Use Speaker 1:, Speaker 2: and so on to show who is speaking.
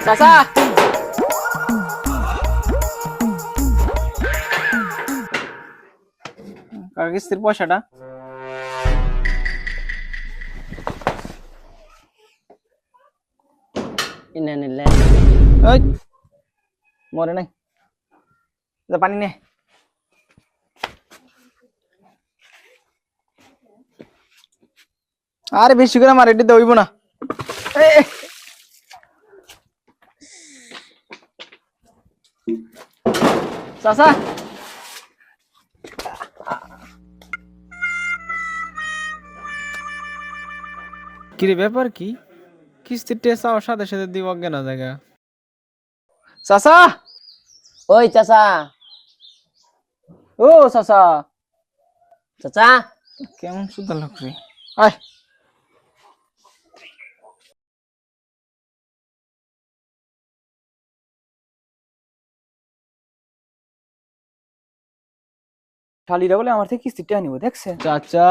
Speaker 1: চাচা কিস্তির পয়সাটা ওই মরে নাই পানি নে আরে বেশি করে আমার এটি দইব না চাচা
Speaker 2: কিরে ব্যাপার কি কিস্তির টেস্ট আমার সাথে সাথে দিব অজ্ঞান জায়গা
Speaker 1: চাচা
Speaker 3: ওই চাচা
Speaker 1: ও চাচা
Speaker 3: চাচা
Speaker 1: কেমন সুন্দর লোক রে আয় শালিরা বলে আমার থেকে কিস্তিটা নিব দেখছে চাচা